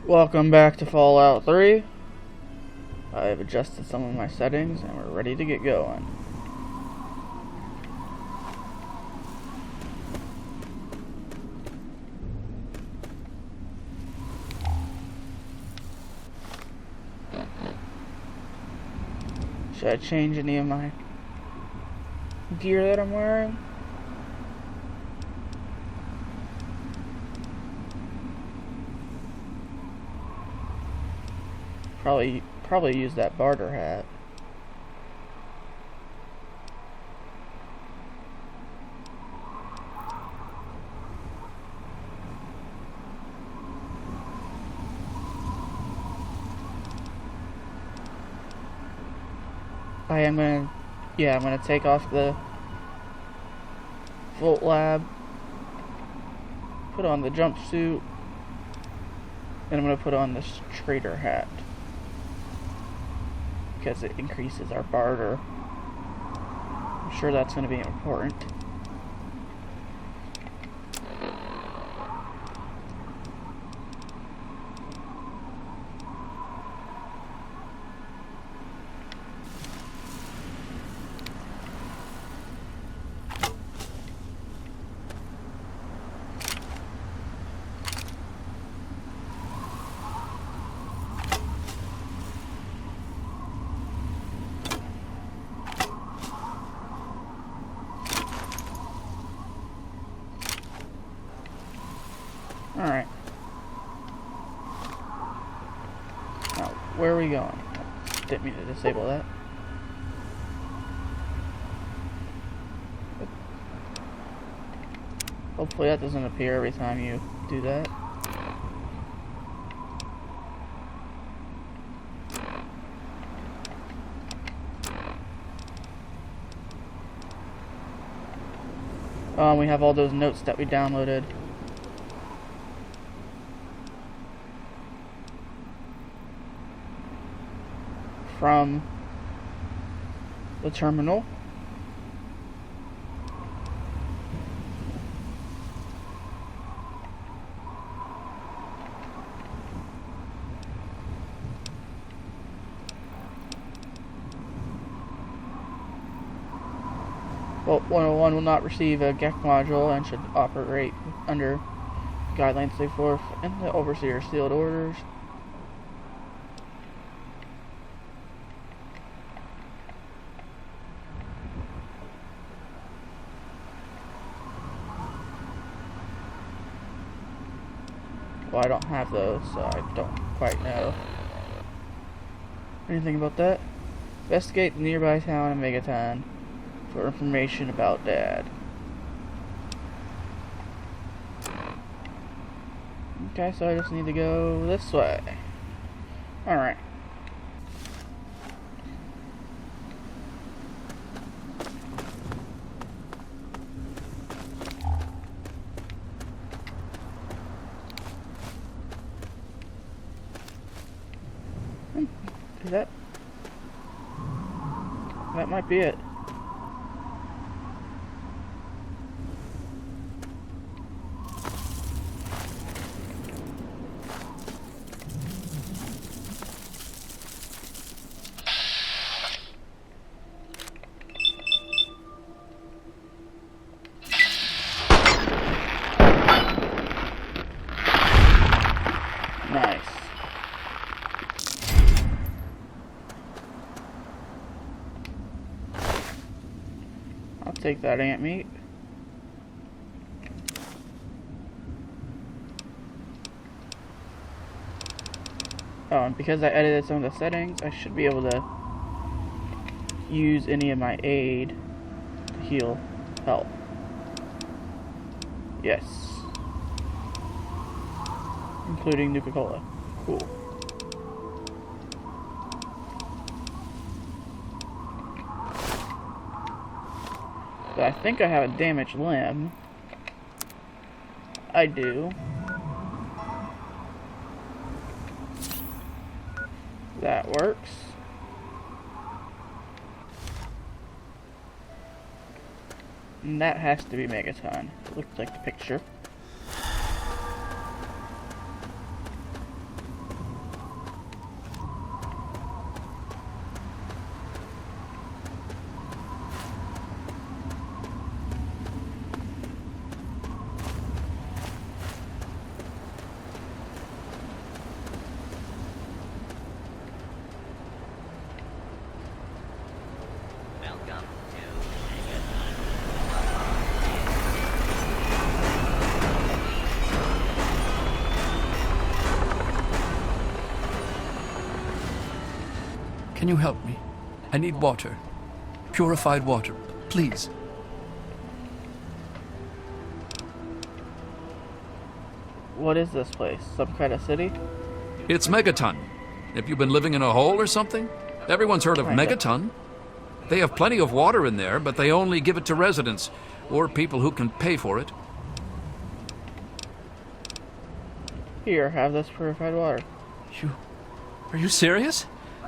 Welcome back to Fallout 3. I've adjusted some of my settings and we're ready to get going. Should I change any of my gear that I'm wearing? Probably use that barter hat. I'm gonna take off the Volt Lab, put on the jumpsuit, and I'm gonna put on this trader hat because it increases our barter. I'm sure that's gonna be important. Alright. Now, where are we going? Didn't mean to disable that. Hopefully that doesn't appear every time you do that. We have all those notes that we downloaded. From the terminal. Well, 101 will not receive a GEC module and should operate under guidelines set forth in the Overseer's sealed orders. Well, I don't have those, so I don't quite know anything about that. Investigate the nearby town of Megaton for information about Dad. Okay, so I just need to go this way. Alright. Is that might be it. Nice. I'll take that ant meat. Oh, and because I edited some of the settings, I should be able to use any of my aid to heal health. Yes. Including Nuka-Cola. Cool. But I think I have a damaged limb. I do. That works. And that has to be Megaton. It looks like the picture. Can you help me? I need water. Purified water, please. What is this place? Some kind of city? It's Megaton. Have you been living in a hole or something? Everyone's heard of Kinda. Megaton. They have plenty of water in there, but they only give it to residents or people who can pay for it. Here, have this purified water. Are you serious?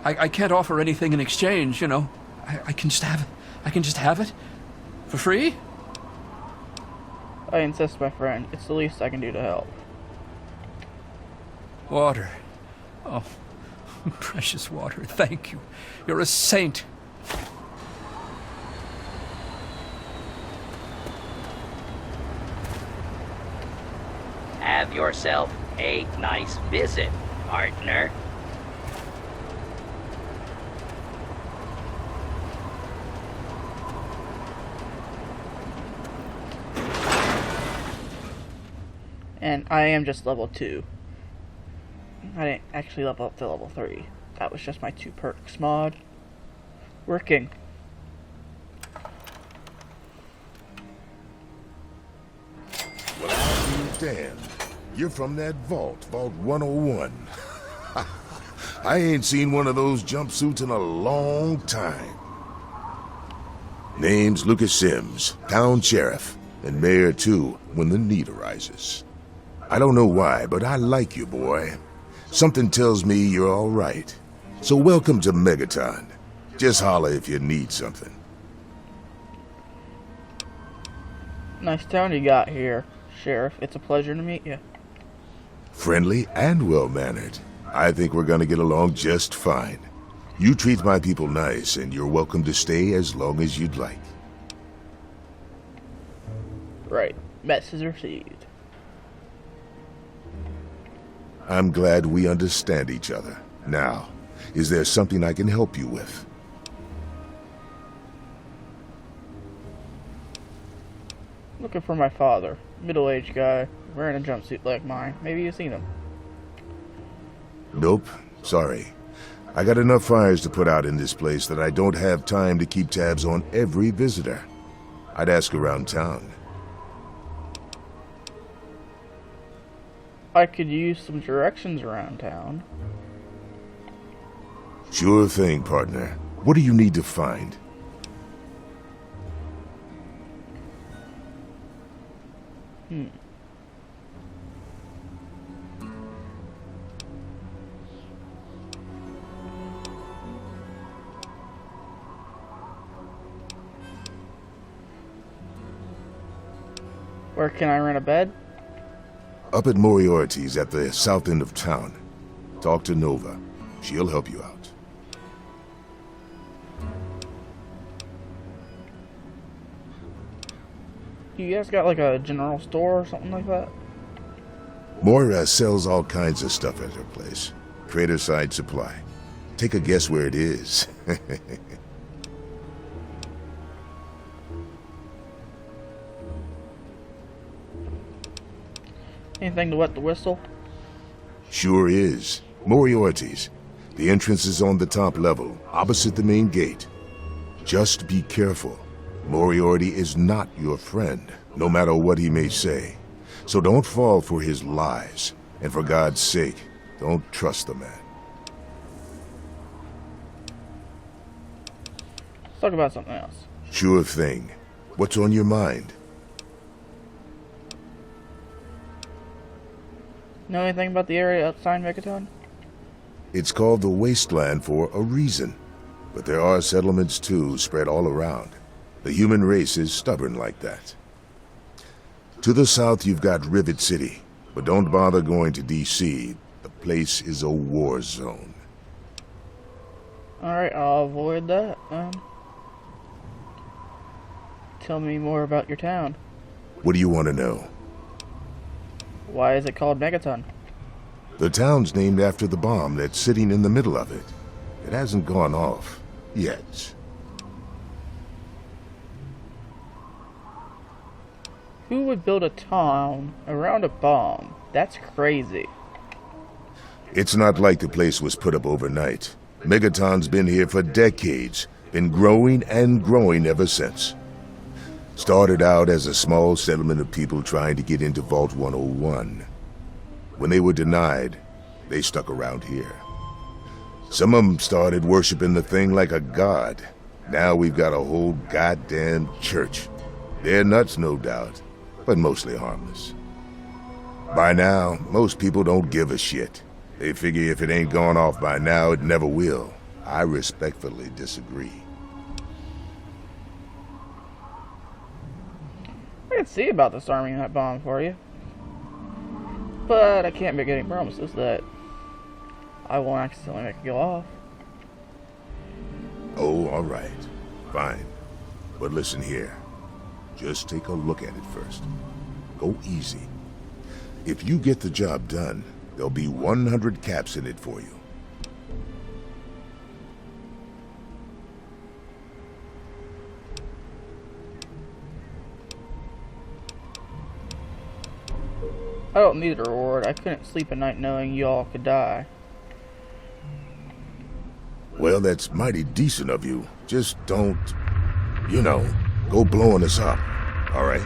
I can't offer anything in exchange, you know. I can just have it. I can just have it? For free? I insist, my friend. It's the least I can do to help. Water. Oh, precious water. Thank you. You're a saint. Have yourself a nice visit, partner. And I am just level 2. I didn't actually level up to level 3. That was just my 2 perks mod. Working. Well, I'll be damned. You're from that vault, Vault 101. I ain't seen one of those jumpsuits in a long time. Name's Lucas Sims, town sheriff, and mayor too, when the need arises. I don't know why, but I like you, boy. Something tells me you're all right. So welcome to Megaton. Just holler if you need something. Nice town you got here, Sheriff. It's a pleasure to meet you. Friendly and well-mannered. I think we're gonna get along just fine. You treat my people nice, and you're welcome to stay as long as you'd like. Right. Message received. I'm glad we understand each other. Now, is there something I can help you with? Looking for my father. Middle-aged guy, wearing a jumpsuit like mine. Maybe you've seen him. Nope. Sorry. I got enough fires to put out in this place that I don't have time to keep tabs on every visitor. I'd ask around town. I could use some directions around town. Sure thing, partner. What do you need to find? Where can I rent a bed? Up at Moriarty's at the south end of town. Talk to Nova. She'll help you out. You guys got like a general store or something like that? Moira sells all kinds of stuff at her place. Trader Side Supply. Take a guess where it is. Anything to wet the whistle? Sure is. Moriarty's. The entrance is on the top level, opposite the main gate. Just be careful. Moriarty is not your friend, no matter what he may say. So don't fall for his lies. And for God's sake, don't trust the man. Let's talk about something else. Sure thing. What's on your mind? Know anything about the area outside Megaton? It's called the Wasteland for a reason. But there are settlements too, spread all around. The human race is stubborn like that. To the south you've got Rivet City, but don't bother going to D.C. The place is a war zone. Alright, I'll avoid that. Tell me more about your town. What do you want to know? Why is it called Megaton? The town's named after the bomb that's sitting in the middle of it. It hasn't gone off. Yet. Who would build a town around a bomb? That's crazy. It's not like the place was put up overnight. Megaton's been here for decades, been growing and growing ever since. Started out as a small settlement of people trying to get into Vault 101. When they were denied, they stuck around here. Some of them started worshiping the thing like a god. Now we've got a whole goddamn church. They're nuts, no doubt, but mostly harmless. By now, most people don't give a shit. They figure if it ain't gone off by now, it never will. I respectfully disagree. I can see about disarming that bomb for you. But I can't make any promises that I won't accidentally make it go off. Oh, all right. Fine. But listen here. Just take a look at it first. Go easy. If you get the job done, there'll be 100 caps in it for you. I don't need a reward. I couldn't sleep at night knowing y'all could die. Well, that's mighty decent of you. Just don't, you know, go blowing us up, all right?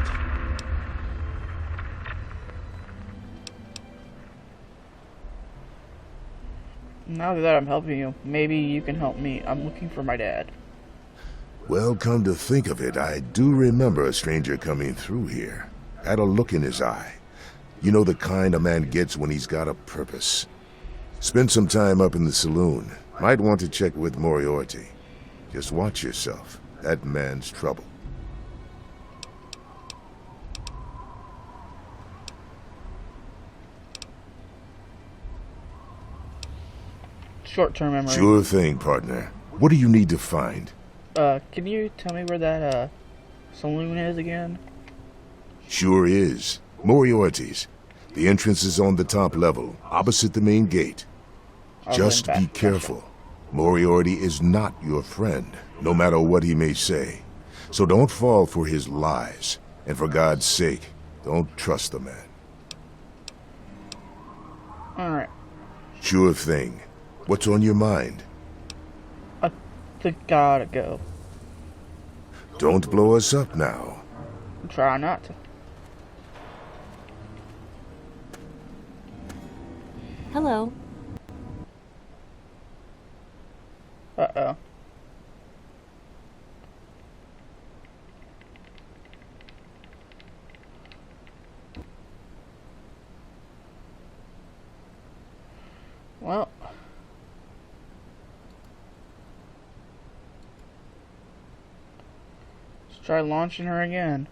Now that I'm helping you, maybe you can help me. I'm looking for my dad. Well, come to think of it, I do remember a stranger coming through here. Had a look in his eye. You know the kind a man gets when he's got a purpose. Spend some time up in the saloon. Might want to check with Moriarty. Just watch yourself. That man's trouble. Short-term memory. Sure thing, partner. What do you need to find? Can you tell me where that, saloon is again? Sure is. Moriarty's. The entrance is on the top level, opposite the main gate. Just be careful. Moriarty is not your friend, no matter what he may say. So don't fall for his lies. And for God's sake, don't trust the man. Alright. Sure thing. What's on your mind? I think I gotta go. Don't blow us up now. Try not to. Hello. Uh-oh. Well. Let's try launching her again.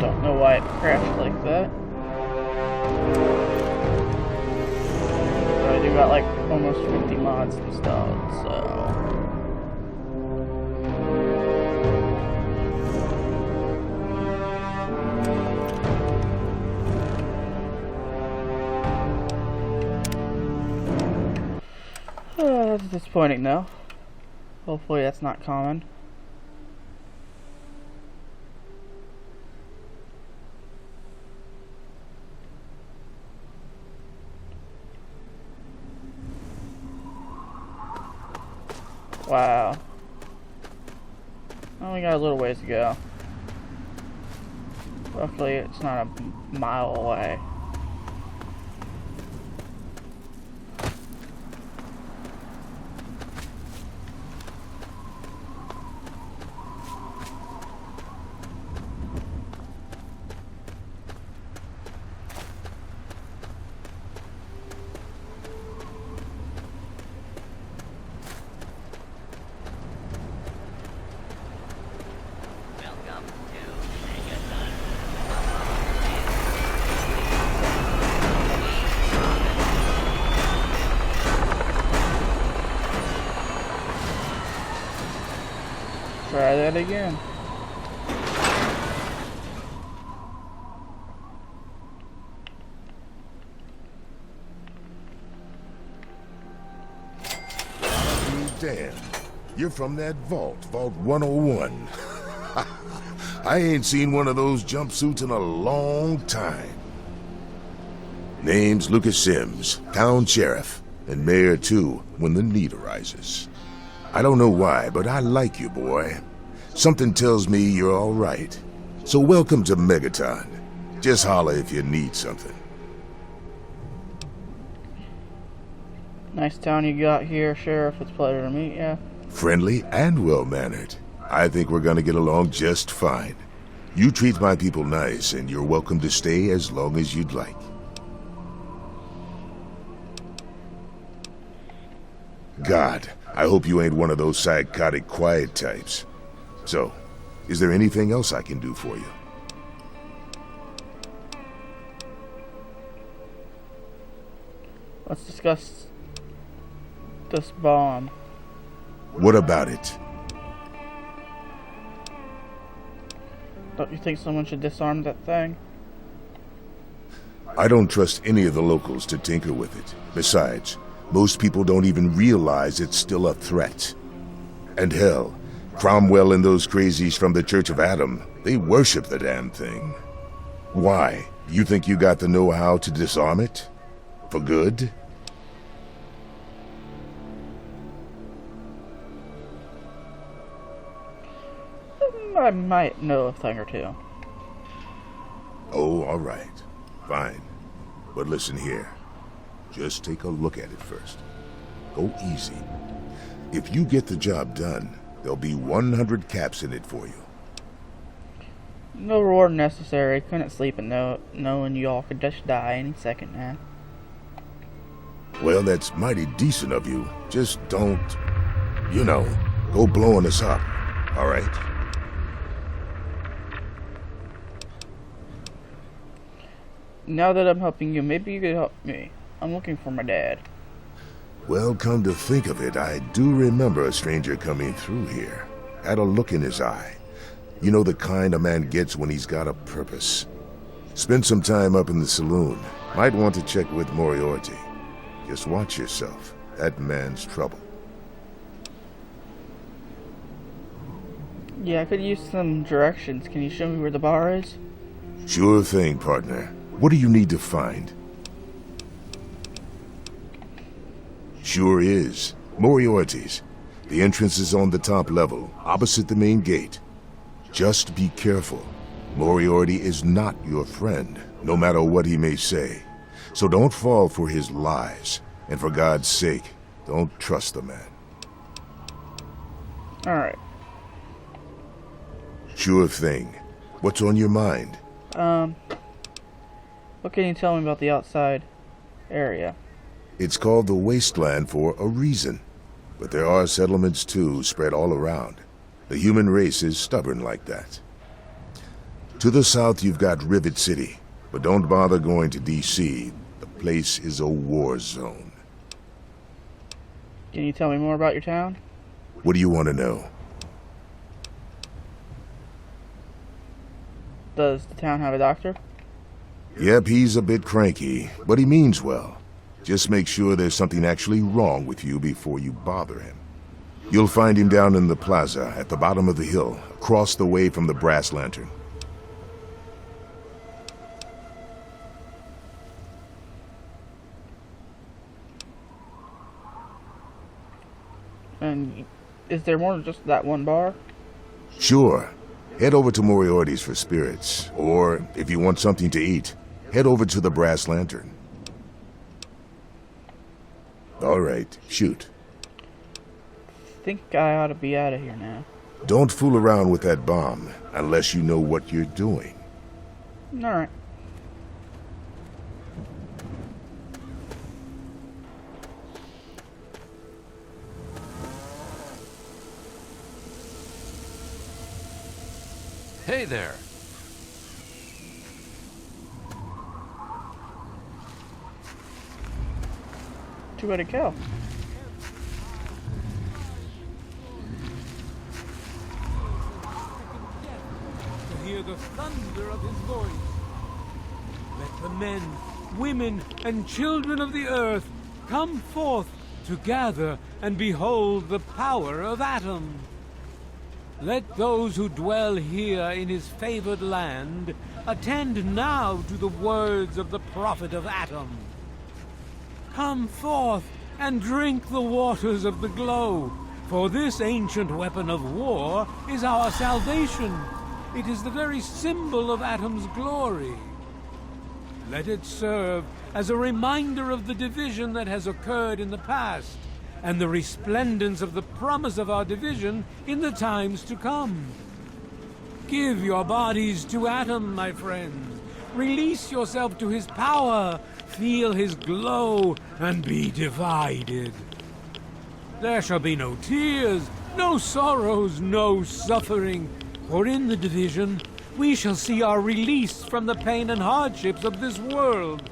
Don't know why it crashed like that. But I do got like almost 50 mods installed, so. That's disappointing though. Hopefully that's not common. Wow. Only got a little ways to go. Luckily, it's not a mile away. Welcome to Megaton. Try that again. Damn, you're from that vault, Vault 101. I ain't seen one of those jumpsuits in a long time. Name's Lucas Sims, town sheriff, and mayor too, when the need arises. I don't know why, but I like you, boy. Something tells me you're all right. So welcome to Megaton. Just holler if you need something. Nice town you got here, Sheriff. It's a pleasure to meet ya. Friendly and well-mannered. I think we're gonna get along just fine. You treat my people nice, and you're welcome to stay as long as you'd like. God, I hope you ain't one of those psychotic quiet types. So, is there anything else I can do for you? Let's discuss this bomb. What about it? Don't you think someone should disarm that thing? I don't trust any of the locals to tinker with it. Besides, most people don't even realize it's still a threat. And hell, Cromwell and those crazies from the Church of Adam, they worship the damn thing. Why? You think you got the know-how to disarm it? For good? I might know a thing or two. Oh, all right. Fine. But listen here. Just take a look at it first. Go easy. If you get the job done, there'll be 100 caps in it for you. No reward necessary. Couldn't sleep and knowing y'all could just die any second now. Well, that's mighty decent of you. Just don't, go blowing us up. All right? Now that I'm helping you, maybe you could help me. I'm looking for my dad. Well, come to think of it, I do remember a stranger coming through here. Had a look in his eye. You know the kind a man gets when he's got a purpose. Spend some time up in the saloon. Might want to check with Moriarty. Just watch yourself. That man's trouble. Yeah, I could use some directions. Can you show me where the bar is? Sure thing, partner. What do you need to find? Sure is. Moriarty's. The entrance is on the top level, opposite the main gate. Just be careful. Moriarty is not your friend, no matter what he may say. So don't fall for his lies. And for God's sake, don't trust the man. Alright. Sure thing. What's on your mind? What can you tell me about the outside area? It's called the Wasteland for a reason. But there are settlements too, spread all around. The human race is stubborn like that. To the south you've got Rivet City, but don't bother going to D.C. The place is a war zone. Can you tell me more about your town? What do you want to know? Does the town have a doctor? Yep, he's a bit cranky, but he means well. Just make sure there's something actually wrong with you before you bother him. You'll find him down in the plaza at the bottom of the hill, across the way from the brass lantern. And is there more than just that one bar? Sure. Head over to Moriarty's for spirits, or if you want something to eat, head over to the brass lantern. All right, shoot. Think I ought to be out of here now. Don't fool around with that bomb unless you know what you're doing. Alright. Hey there. Two-headed cow. hear the thunder of his voice. Let the men, women, and children of the earth come forth to gather and behold the power of Atom. Let those who dwell here in his favored land attend now to the words of the prophet of Atom. Come forth and drink the waters of the glow, for this ancient weapon of war is our salvation. It is the very symbol of Atom's glory. Let it serve as a reminder of the division that has occurred in the past, and the resplendence of the promise of our division in the times to come. Give your bodies to Atom, my friends. Release yourself to his power. Feel his glow and be divided. There shall be no tears, no sorrows, no suffering, for in the division we shall see our release from the pain and hardships of this world.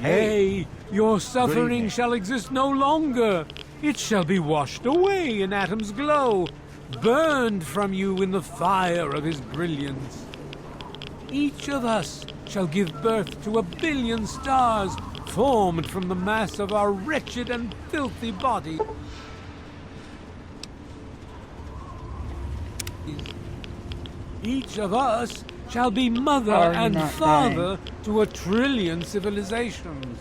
Hey, your suffering shall exist no longer. It shall be washed away in Atom's glow, burned from you in the fire of his brilliance. Each of us shall give birth to 1 billion stars formed from the mass of our wretched and filthy body. Each of us shall be mother and father to 1 trillion civilizations.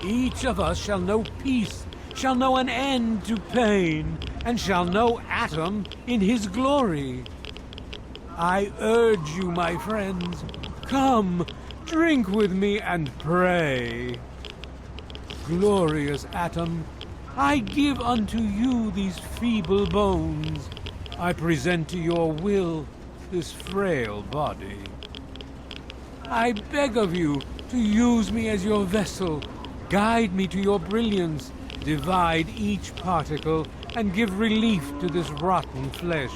Each of us shall know peace, shall know an end to pain, and shall know Atom in his glory. I urge you, my friends, come, drink with me and pray. Glorious Atom, I give unto you these feeble bones. I present to your will this frail body. I beg of you to use me as your vessel, guide me to your brilliance, divide each particle, and give relief to this rotten flesh.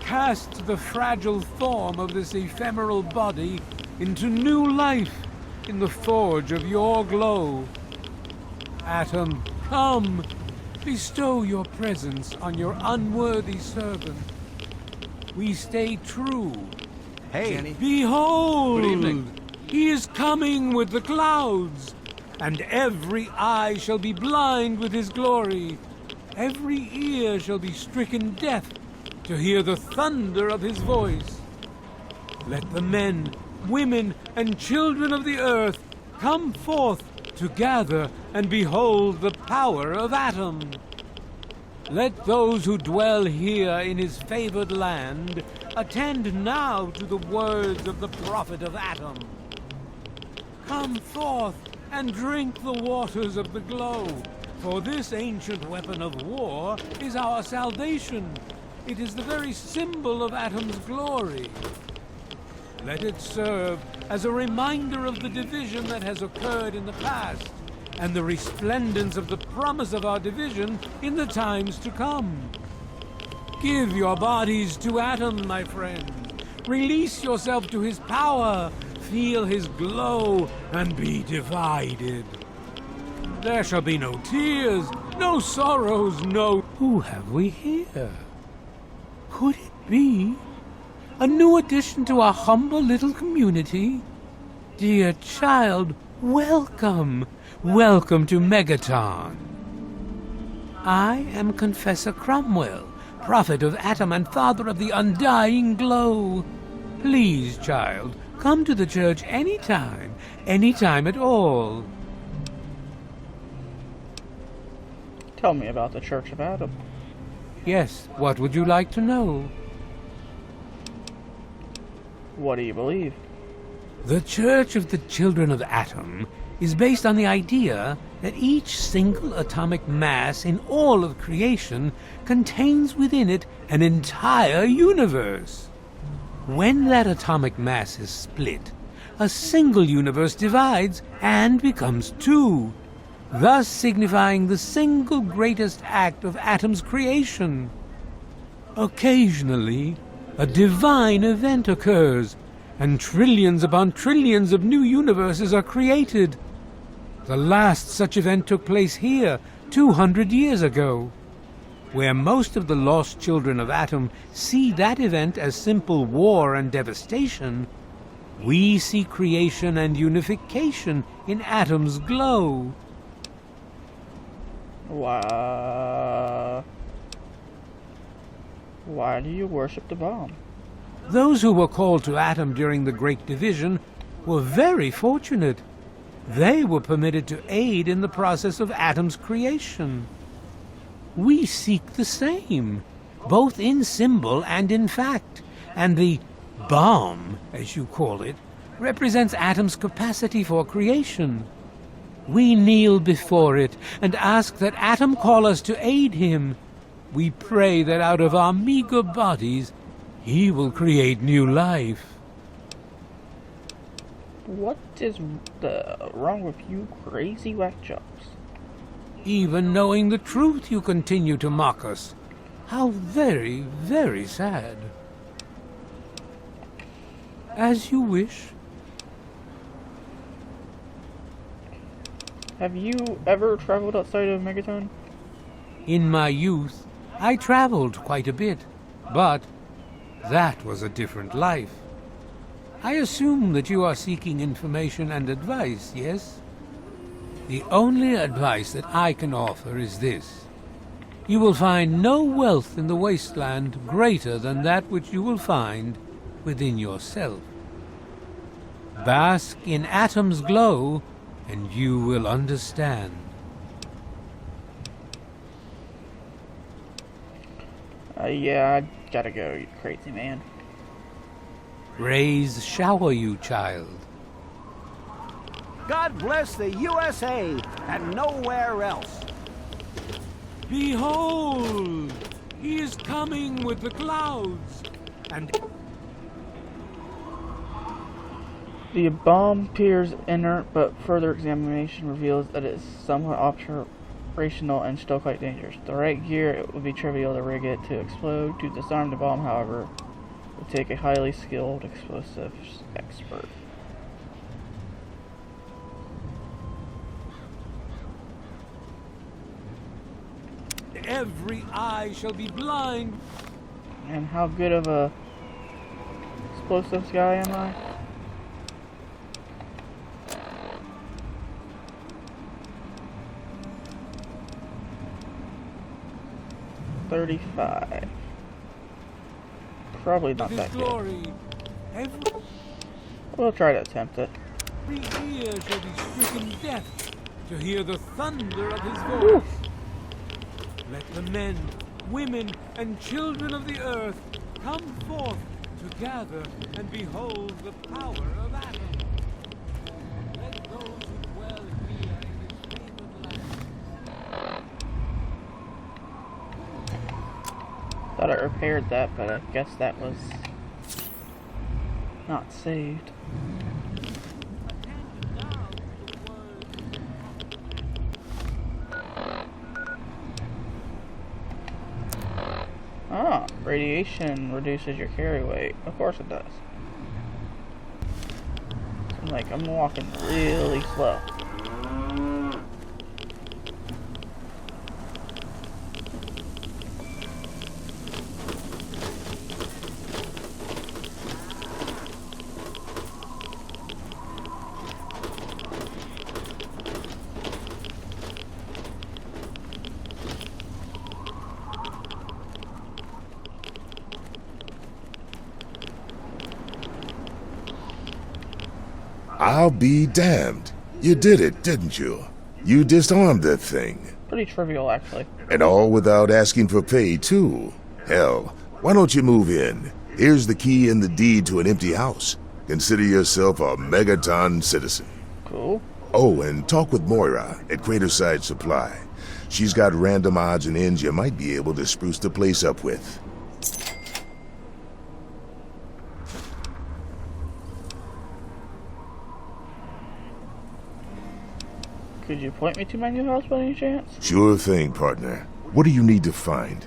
Cast the fragile form of this ephemeral body into new life in the forge of your glow. Atom, come, bestow your presence on your unworthy servant. We stay true. Hey, Jenny. Behold! Good evening. He is coming with the clouds, and every eye shall be blind with his glory. Every ear shall be stricken deaf to hear the thunder of his voice. Let the men, women, and children of the earth come forth to gather and behold the power of Atom. Let those who dwell here in his favored land attend now to the words of the prophet of Atom. Come forth and drink the waters of the glow, for this ancient weapon of war is our salvation. It is the very symbol of Atom's glory. Let it serve as a reminder of the division that has occurred in the past, and the resplendence of the promise of our division in the times to come. Give your bodies to Atom, my friend. Release yourself to his power. Feel his glow and be divided. There shall be no tears, no sorrows, no... Who have we here? Could it be a new addition to our humble little community? Dear child, welcome. Welcome to Megaton. I am Confessor Cromwell, prophet of Atom and father of the undying glow. Please, child, come to the church anytime at all. Tell me about the Church of Atom. Yes, what would you like to know? What do you believe? The Church of the Children of Atom is based on the idea that each single atomic mass in all of creation contains within it an entire universe. When that atomic mass is split, a single universe divides and becomes two, thus signifying the single greatest act of Atom's creation. Occasionally, a divine event occurs, and trillions upon trillions of new universes are created. The last such event took place here 200 years ago. where most of the lost children of Atom see that event as simple war and devastation, we see creation and unification in Atom's glow. Why do you worship the bomb? Those who were called to Atom during the Great Division were very fortunate. They were permitted to aid in the process of Atom's creation. We seek the same, both in symbol and in fact, and the bomb, as you call it, represents Atom's capacity for creation. We kneel before it and ask that Atom call us to aid him. We pray that out of our meager bodies, he will create new life. What is wrong with you crazy whack jobs? Even knowing the truth, you continue to mock us. How very, very sad. As you wish. Have you ever traveled outside of Megaton? In my youth, I traveled quite a bit, but that was a different life. I assume that you are seeking information and advice, yes? The only advice that I can offer is this. You will find no wealth in the wasteland greater than that which you will find within yourself. Bask in Atom's glow, and you will understand. Yeah, I gotta go, you crazy man. Rays shower you, child. God bless the USA and nowhere else. Behold! He is coming with the clouds, and The bomb appears inert, but further examination reveals that it is somewhat operational and still quite dangerous. The right gear, it would be trivial to rig it to explode. To disarm the bomb, however, would take a highly skilled explosives expert. every eye shall be blind. And how good of a explosives guy am I? $35. Probably not that good. Glory. We'll try to attempt it. Every ear shall be stricken deaf to hear the thunder of his voice. Oof. Let the men, women, and children of the earth come forth to gather and behold the power of Adam. Let those who dwell here in his favored land. Thought I repaired that, but I guess that was not saved. Ah, radiation reduces your carry weight. Of course it does. I'm walking really slow. I'll be damned. You did it, didn't you? You disarmed that thing. Pretty trivial, actually. And all without asking for pay, too. Hell, why don't you move in? Here's the key and the deed to an empty house. Consider yourself a Megaton citizen. Cool. Oh, and talk with Moira at Craterside Supply. She's got random odds and ends you might be able to spruce the place up with. Could you point me to my new house by any chance? Sure thing, partner. What do you need to find?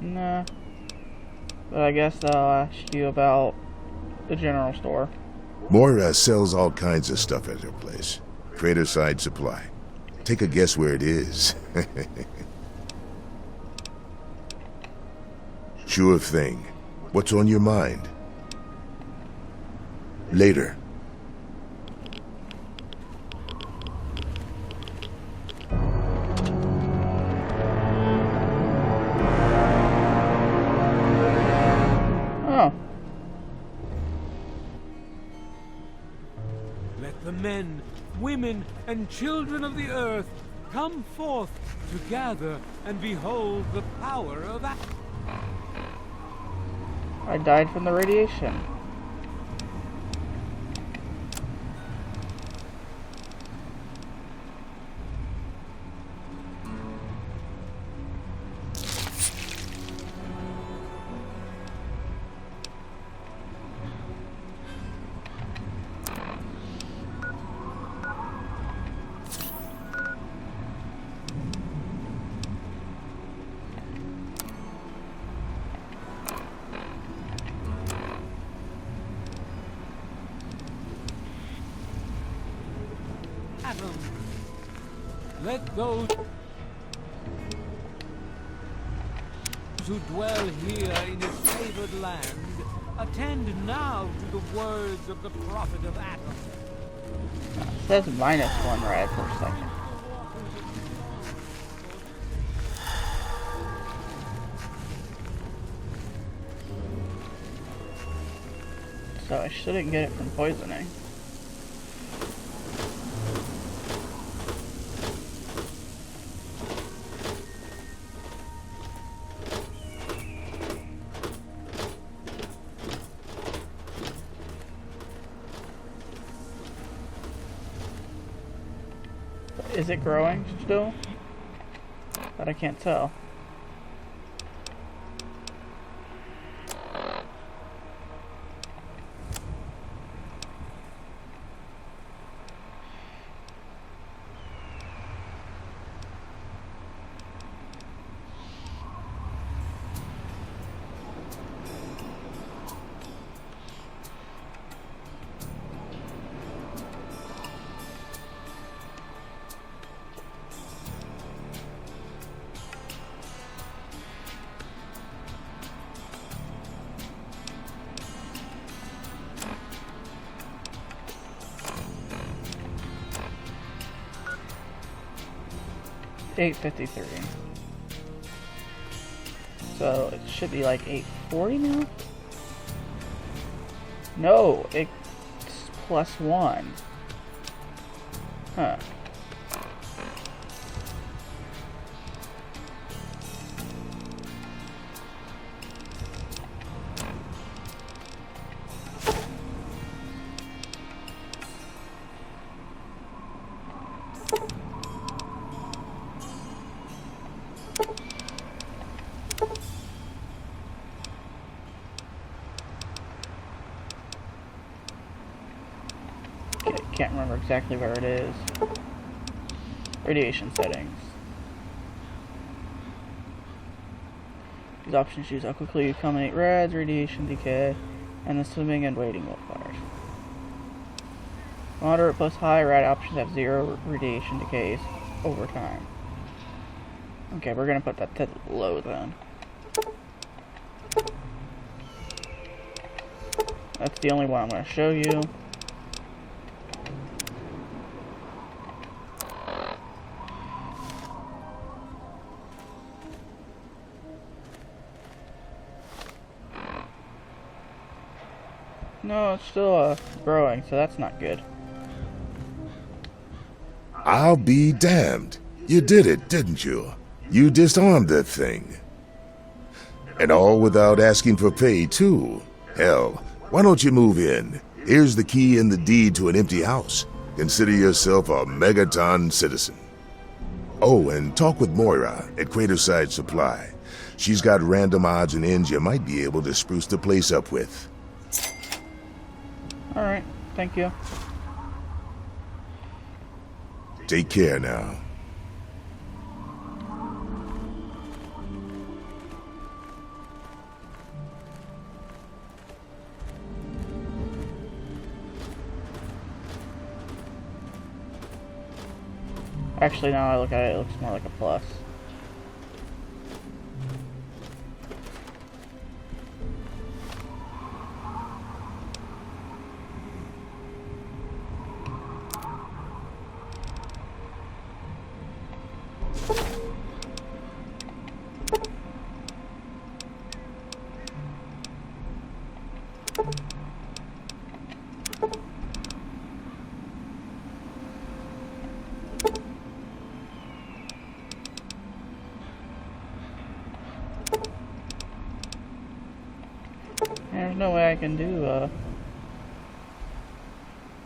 Nah. But I guess I'll ask you about the general store. Moira sells all kinds of stuff at her place. Craterside Supply. Take a guess where it is. Sure thing. What's on your mind? Later. Oh. Let the men, women, and children of the earth come forth to gather and behold the power of that. I died from the radiation. Atom. Let those who dwell here in his favored land attend now to the words of the prophet of Atom. It says -1 rad per second. So I shouldn't get it from poisoning. Is it growing still? But I can't tell. $8.53. So it should be like $8.40 now? No, it's +1. Huh. Can't remember exactly where it is. Radiation settings. These options choose how quickly you accommodate rads, radiation decay, and the swimming and wading modifiers. Moderate plus high rad options have 0 radiation decays over time. Okay, we're gonna put that to low then. That's the only one I'm gonna show you. No, it's still growing, so that's not good. I'll be damned. You did it, didn't you? You disarmed that thing. And all without asking for pay, too. Hell, why don't you move in? Here's the key and the deed to an empty house. Consider yourself a Megaton citizen. Oh, and talk with Moira at Craterside Supply. She's got random odds and ends you might be able to spruce the place up with. Alright, thank you. Take care now. Actually, now I look at it, it looks more like a plus. There's no way I can do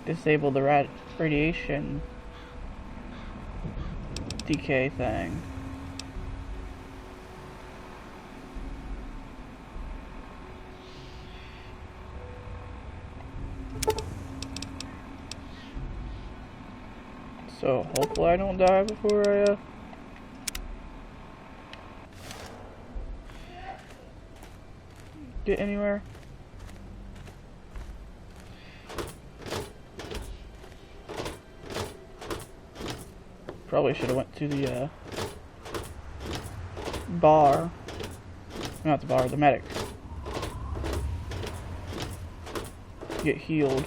disable the radiation decay thing. So hopefully I don't die before I get anywhere. Probably should have went to the bar. Not the bar, the medic. Get healed.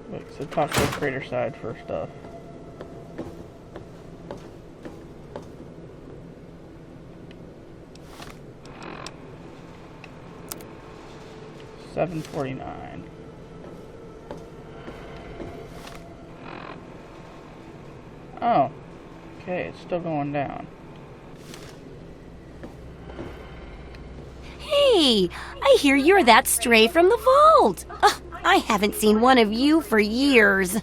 Wait, so talk to the crater side first off. $7.49. Oh, okay, it's still going down. Hey, I hear you're that stray from the vault. I haven't seen one of you for years.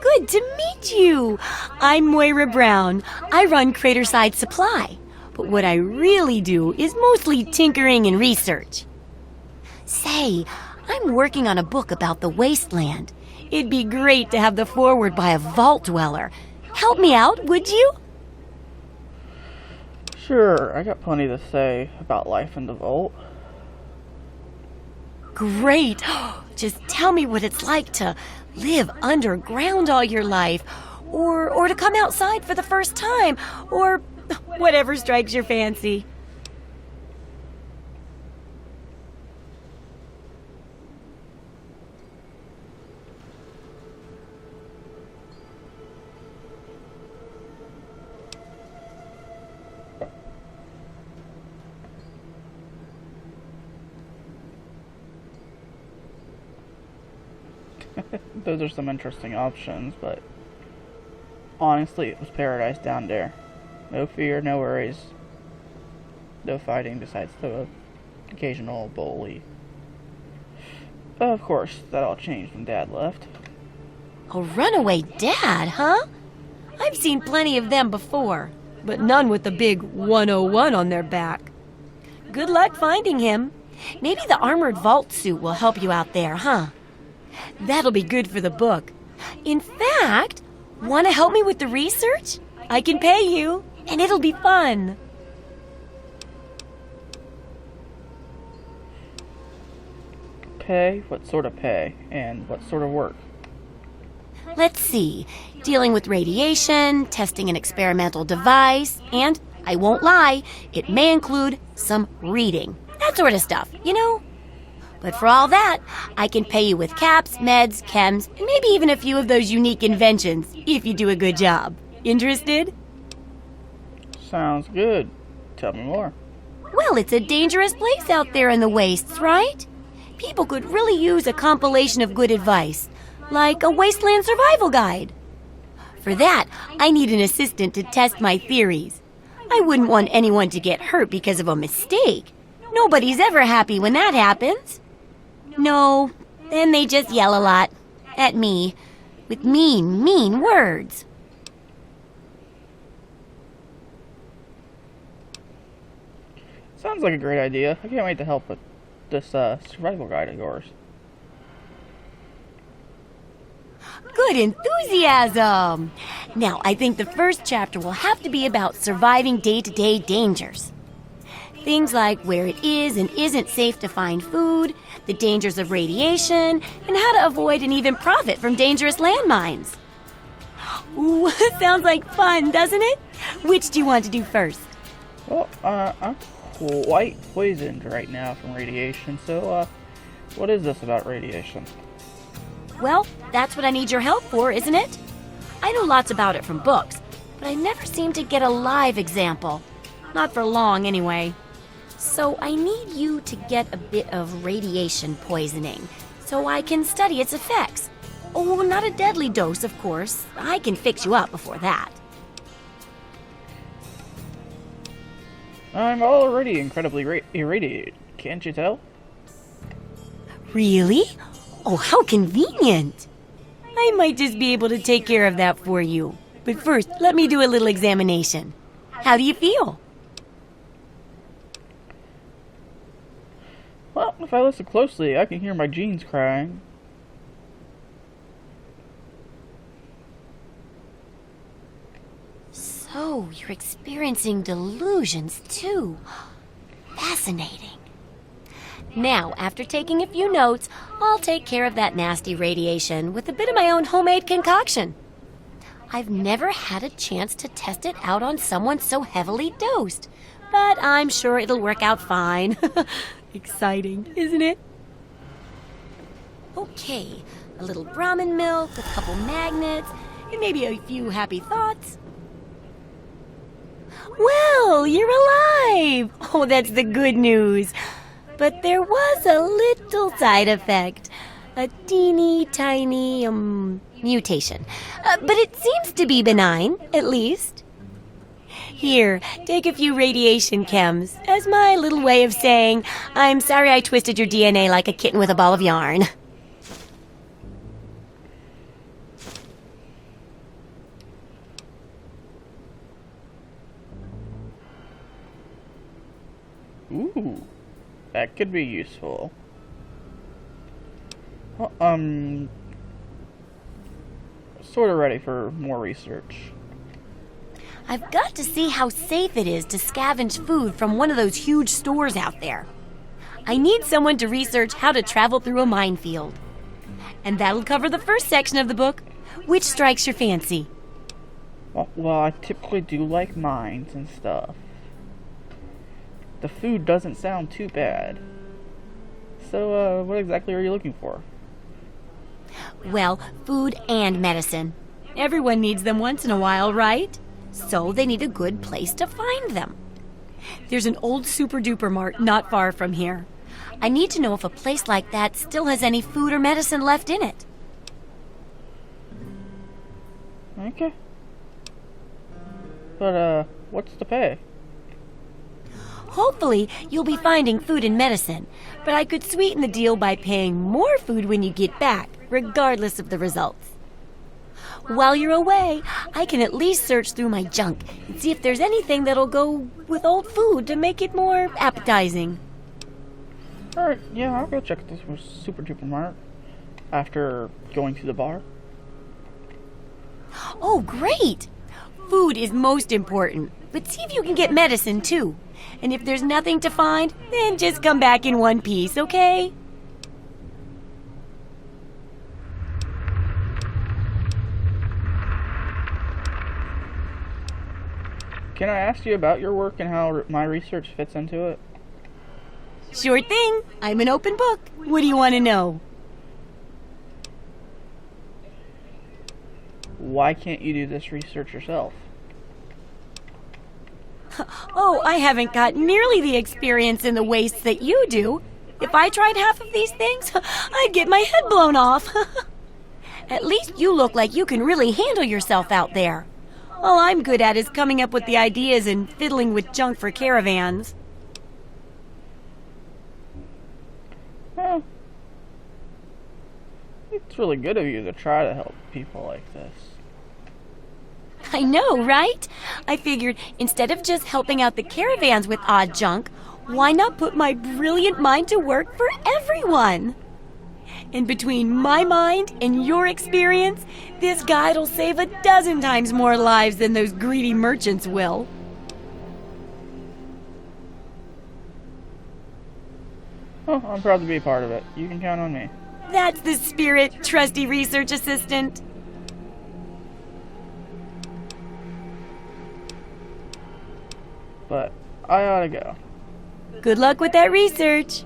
Good to meet you. I'm Moira Brown. I run Craterside Supply. But what I really do is mostly tinkering and research. Say, I'm working on a book about the wasteland. It'd be great to have the foreword by a vault dweller. Help me out, would you? Sure, I got plenty to say about life in the vault. Great. Just tell me what it's like to live underground all your life, or to come outside for the first time, or whatever strikes your fancy. Those are some interesting options, but honestly, it was paradise down there. No fear, no worries. No fighting besides the occasional bully. Of course, that all changed when Dad left. A runaway dad, huh? I've seen plenty of them before, but none with the big 101 on their back. Good luck finding him. Maybe the armored vault suit will help you out there, huh? That'll be good for the book. In fact, want to help me with the research? I can pay you, and it'll be fun. Pay? What sort of pay? And what sort of work? Let's see. Dealing with radiation, testing an experimental device, and, I won't lie, it may include some reading. That sort of stuff, you know? But for all that, I can pay you with caps, meds, chems, and maybe even a few of those unique inventions, if you do a good job. Interested? Sounds good. Tell me more. Well, it's a dangerous place out there in the wastes, right? People could really use a compilation of good advice, like a wasteland survival guide. For that, I need an assistant to test my theories. I wouldn't want anyone to get hurt because of a mistake. Nobody's ever happy when that happens. No, then they just yell a lot. At me. With mean, mean words. Sounds like a great idea. I can't wait to help with this survival guide of yours. Good enthusiasm! Now, I think the first chapter will have to be about surviving day-to-day dangers. Things like where it is and isn't safe to find food, the dangers of radiation, and how to avoid and even profit from dangerous landmines. Ooh, sounds like fun, doesn't it? Which do you want to do first? Well, I'm quite poisoned right now from radiation, so, what is this about radiation? Well, that's what I need your help for, isn't it? I know lots about it from books, but I never seem to get a live example. Not for long, anyway. So I need you to get a bit of radiation poisoning, so I can study its effects. Oh, not a deadly dose, of course. I can fix you up before that. I'm already incredibly irradiated, can't you tell? Really? Oh, how convenient! I might just be able to take care of that for you. But first, let me do a little examination. How do you feel? Well, if I listen closely, I can hear my genes crying. So, you're experiencing delusions, too. Fascinating. Now, after taking a few notes, I'll take care of that nasty radiation with a bit of my own homemade concoction. I've never had a chance to test it out on someone so heavily dosed, but I'm sure it'll work out fine. Exciting, isn't it? Okay, a little Brahmin milk, a couple magnets, and maybe a few happy thoughts. Well, you're alive! Oh, that's the good news. But there was a little side effect. A teeny tiny, mutation. But it seems to be benign, at least. Here, take a few radiation chems as my little way of saying, I'm sorry I twisted your DNA like a kitten with a ball of yarn. Ooh, that could be useful. Well, sort of ready for more research. I've got to see how safe it is to scavenge food from one of those huge stores out there. I need someone to research how to travel through a minefield. And that'll cover the first section of the book. Which strikes your fancy? Well, I typically do like mines and stuff. The food doesn't sound too bad. So, what exactly are you looking for? Well, food and medicine. Everyone needs them once in a while, right? So they need a good place to find them. There's an old super-duper mart not far from here. I need to know if a place like that still has any food or medicine left in it. Okay. But, what's the pay? Hopefully, you'll be finding food and medicine, but I could sweeten the deal by paying more food when you get back, regardless of the results. While you're away, I can at least search through my junk and see if there's anything that'll go with old food to make it more appetizing. Alright, yeah, I'll go check this super duper mart after going to the bar. Oh, great! Food is most important, but see if you can get medicine, too. And if there's nothing to find, then just come back in one piece, okay? Can I ask you about your work and how my research fits into it? Sure thing. I'm an open book. What do you want to know? Why can't you do this research yourself? Oh, I haven't got nearly the experience in the wastes that you do. If I tried half of these things, I'd get my head blown off. At least you look like you can really handle yourself out there. All I'm good at is coming up with the ideas and fiddling with junk for caravans. Well, it's really good of you to try to help people like this. I know, right? I figured instead of just helping out the caravans with odd junk, why not put my brilliant mind to work for everyone? And between my mind and your experience, this guide'll save 12 times more lives than those greedy merchants will. Oh, I'm proud to be a part of it. You can count on me. That's the spirit, trusty research assistant. But I ought to go. Good luck with that research.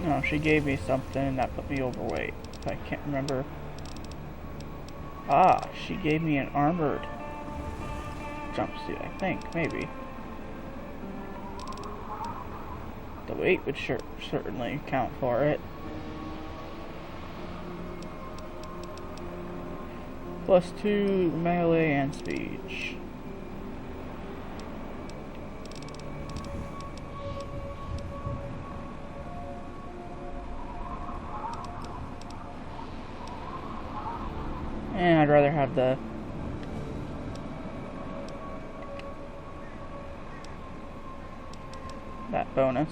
No, she gave me something that put me overweight. I can't remember. Ah, she gave me an armored jumpsuit, I think, maybe. The weight would certainly count for it. +2 melee and speech. And I'd rather have that bonus.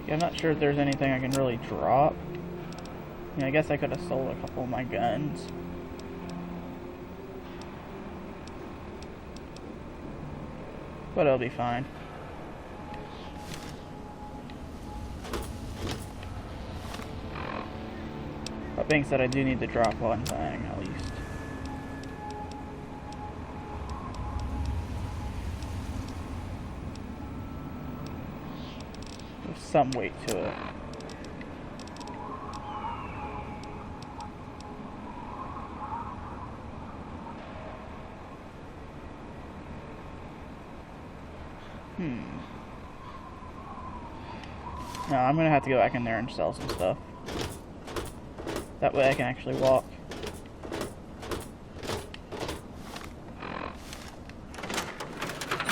I'm not sure if there's anything I can really drop. I mean, I guess I could have sold a couple of my guns. But it'll be fine. That being said, I do need to drop one thing, at least. With some weight to it. No, I'm gonna have to go back in there and sell some stuff. That way I can actually walk.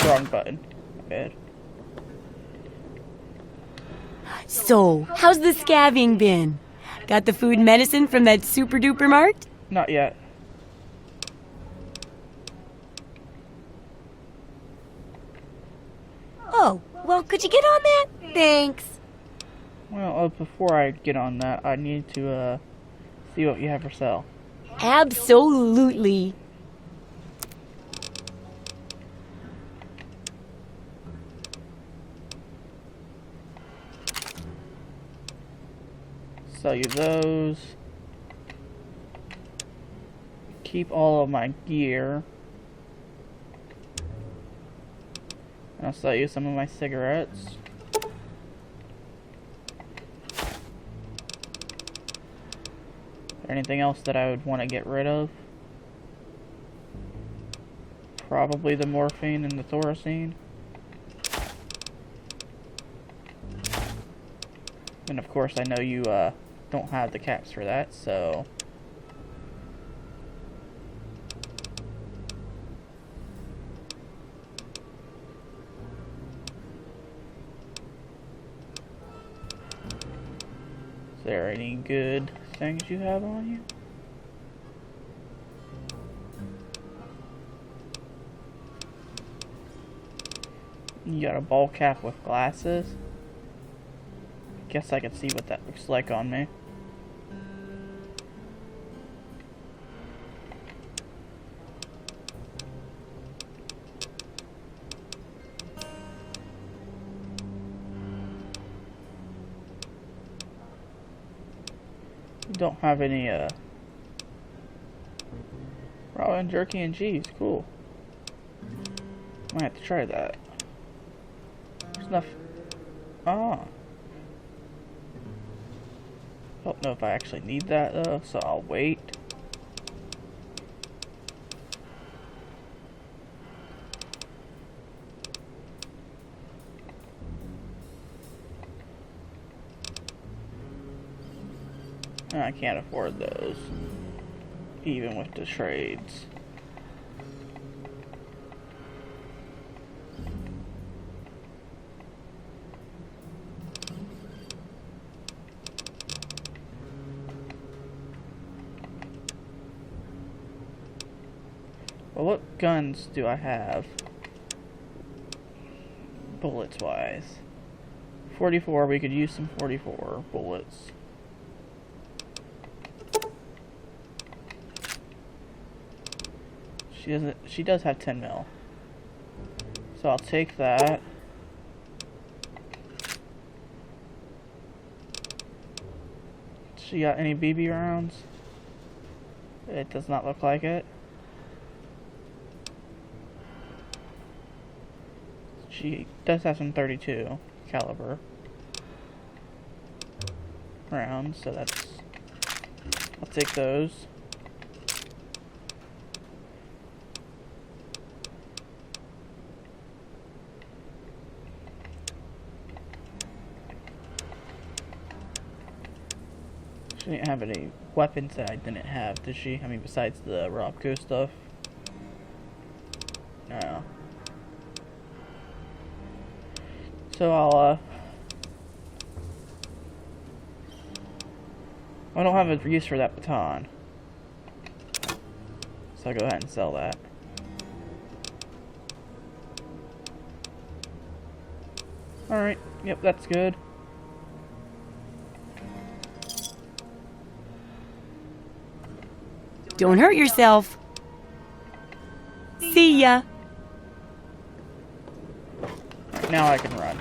Wrong button. Bad. So, how's the scavving been? Got the food and medicine from that super duper mart? Not yet. Oh, well, could you get on that? Thanks. Well, before I get on that, I need to, see what you have for sale. Absolutely. Sell you those. Keep all of my gear. And I'll sell you some of my cigarettes. Anything else that I would want to get rid of? Probably the morphine and the thoracine. And of course, I know you don't have the caps for that, so... Is there any good things you have on you? You got a ball cap with glasses? Guess I could see what that looks like on me. You don't have any raw and jerky and cheese. Cool. Might have to try that. There's nothing. Ah. Don't know if I actually need that though, so I'll wait. I can't afford those, even with the trades. Well, what guns do I have? Bullets wise. 44, we could use some 44 bullets. She does have 10 mil. So I'll take that. She got any BB rounds? It does not look like it. She does have some 32 caliber rounds, so that's... I'll take those. She didn't have any weapons that I didn't have, did she? I mean, besides the Robco stuff? No. So I'll, I don't have a use for that baton. So I'll go ahead and sell that. Alright, yep, that's good. Don't hurt yourself. See ya. Now I can run.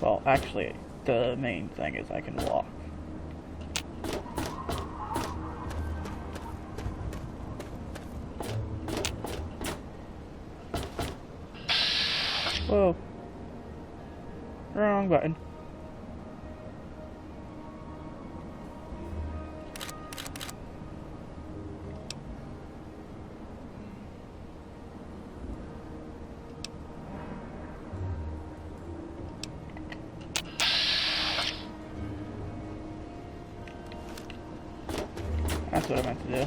Well, actually, the main thing is I can walk. Whoa. Wrong button. That's what I meant to do.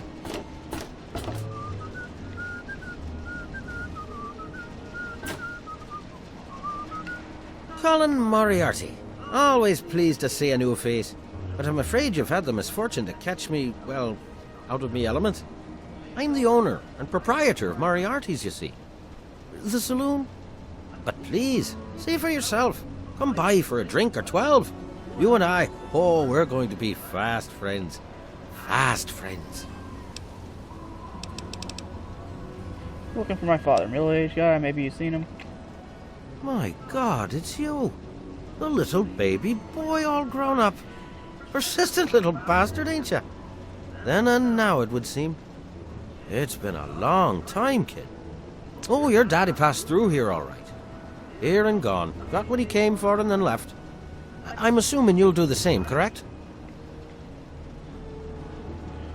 Colin Moriarty. Always pleased to see a new face. But I'm afraid you've had the misfortune to catch me, well, out of me element. I'm the owner and proprietor of Moriarty's, you see. The saloon. But please, see for yourself. Come by for a drink or 12. You and I, oh, we're going to be fast friends. Fast friends. Looking for my father, middle-aged guy. Maybe you've seen him. My God, it's you. The little baby boy all grown up. Persistent little bastard, ain't you? Then and now, it would seem. It's been a long time, kid. Oh, your daddy passed through here all right. Here and gone. Got what he came for and then left. I'm assuming you'll do the same, correct?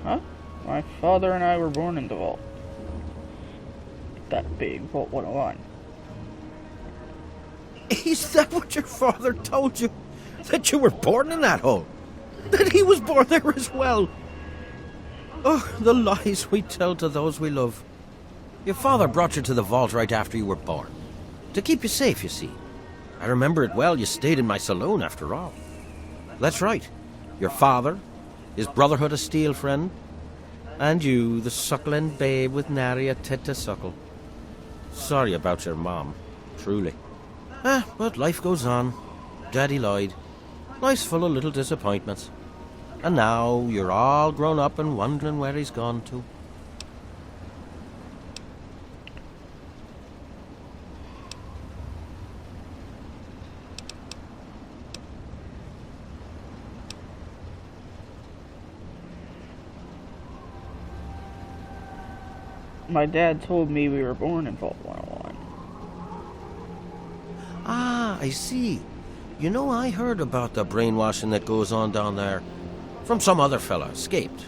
Huh? My father and I were born in the vault. That big Vault 101. Is that what your father told you? That you were born in that hole. That he was born there as well. Oh, the lies we tell to those we love. Your father brought you to the vault right after you were born. To keep you safe, you see. I remember it well. You stayed in my saloon, after all. That's right. Your father, his Brotherhood of Steel friend, and you, the suckling babe with nary a tit to suckle. Sorry about your mom, truly. But life goes on. Daddy lied. Life's full of little disappointments. And now you're all grown up and wondering where he's gone to. My dad told me we were born in Vault 101. Ah, I see. You know, I heard about the brainwashing that goes on down there. From some other fella, escaped,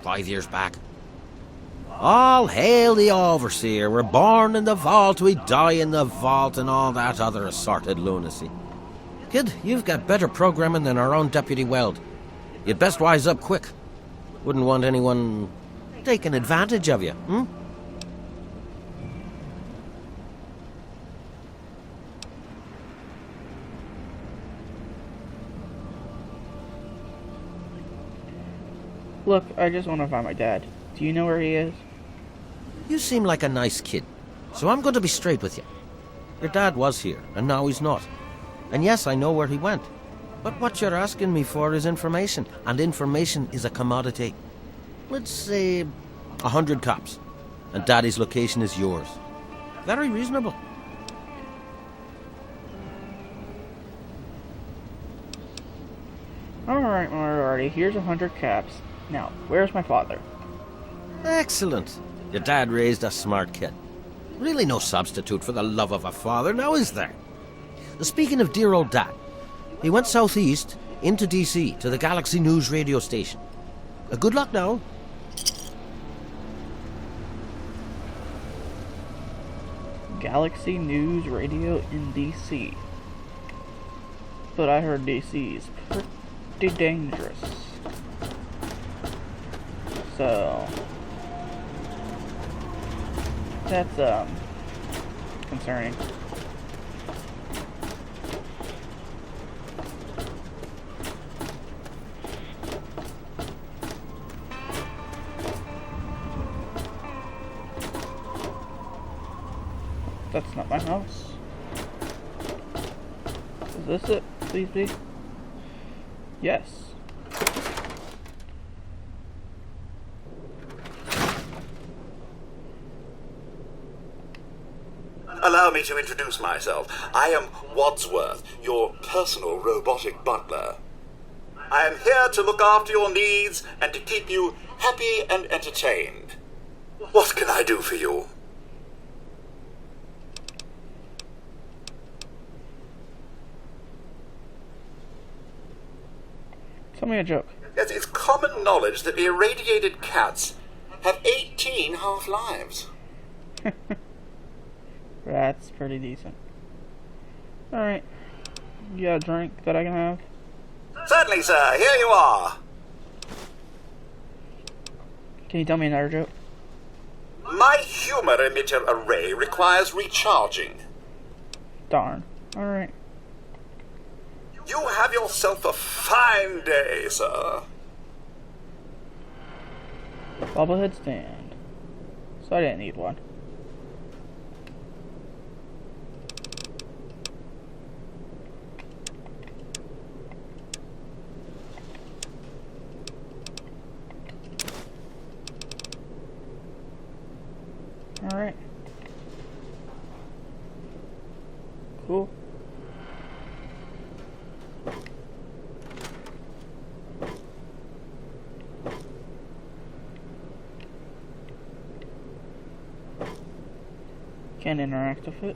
5 years back. All hail the overseer. We're born in the vault, we die in the vault, and all that other assorted lunacy. Kid, you've got better programming than our own Deputy Weld. You'd best wise up quick. Wouldn't want anyone taking advantage of you, Look, I just want to find my dad. Do you know where he is? You seem like a nice kid, so I'm going to be straight with you. Your dad was here, and now he's not. And yes, I know where he went. But what you're asking me for is information, and information is a commodity. Let's say 100 cops, and Daddy's location is yours. Very reasonable. Alright, Moriarty, here's 100 caps. Now, where's my father? Excellent. Your dad raised a smart kid. Really no substitute for the love of a father, now is there? Speaking of dear old Dad, he went southeast into D.C. to the Galaxy News radio station. Good luck now. Galaxy News Radio in DC. But I heard DC is pretty dangerous. So that's concerning. That's not my house. Is this it? Please be. Yes. Allow me to introduce myself. I am Wadsworth, your personal robotic butler. I am here to look after your needs and to keep you happy and entertained. What can I do for you? Tell me a joke. Yes, it's common knowledge that the irradiated cats have 18 half-lives. That's pretty decent. Alright. You got a drink that I can have? Certainly, sir. Here you are. Can you tell me another joke? My humor emitter array requires recharging. Darn. Alright. You have yourself a fine day, sir. Bobblehead stand. So I didn't need one. Alright. Cool. Can't interact with it.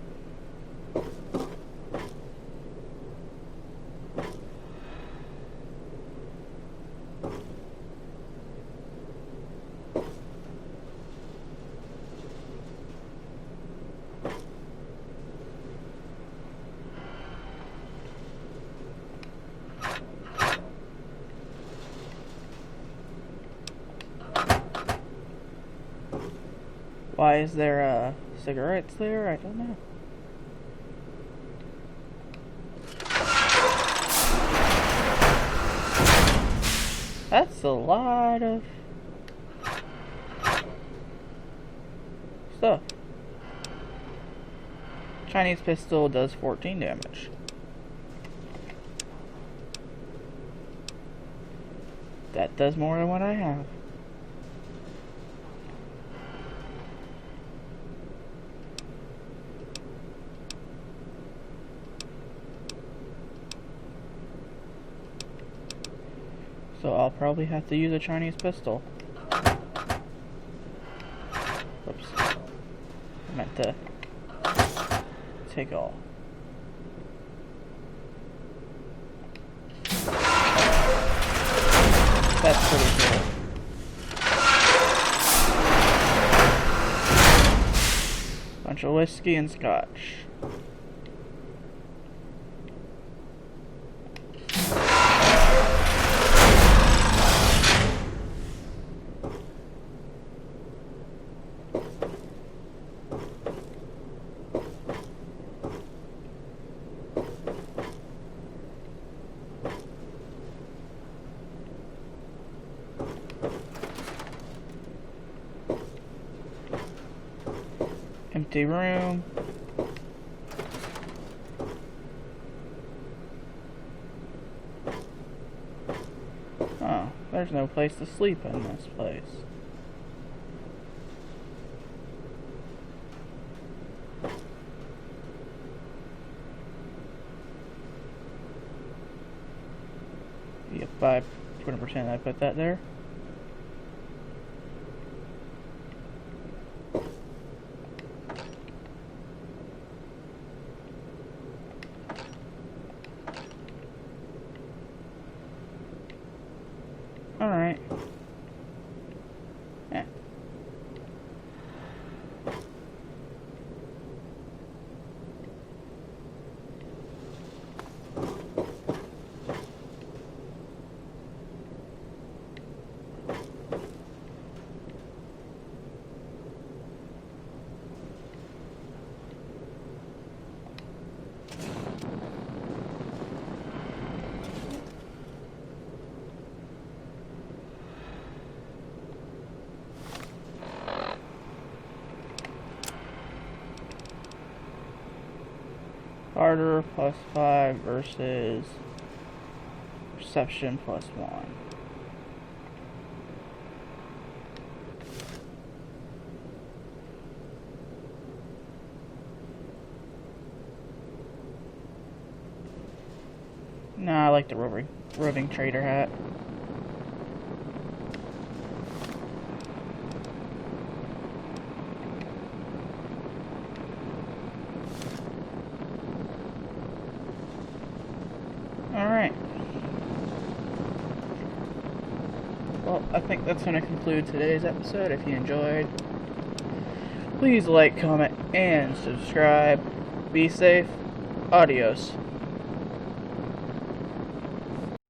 Why is there cigarettes there? I don't know. That's a lot of stuff. Chinese pistol does 14 damage. That does more than what I have. So I'll probably have to use a Chinese pistol. Oops. I meant to take all. That's pretty cool. Bunch of whiskey and scotch. Empty room. Oh, there's no place to sleep in this place. Yep, I'm gonna pretend I put that there. Alright. Yeah. Harder +5 versus perception +1. Nah, I like the roving trader hat. Alright. Well, I think that's going to conclude today's episode. If you enjoyed, please like, comment, and subscribe. Be safe. Adios.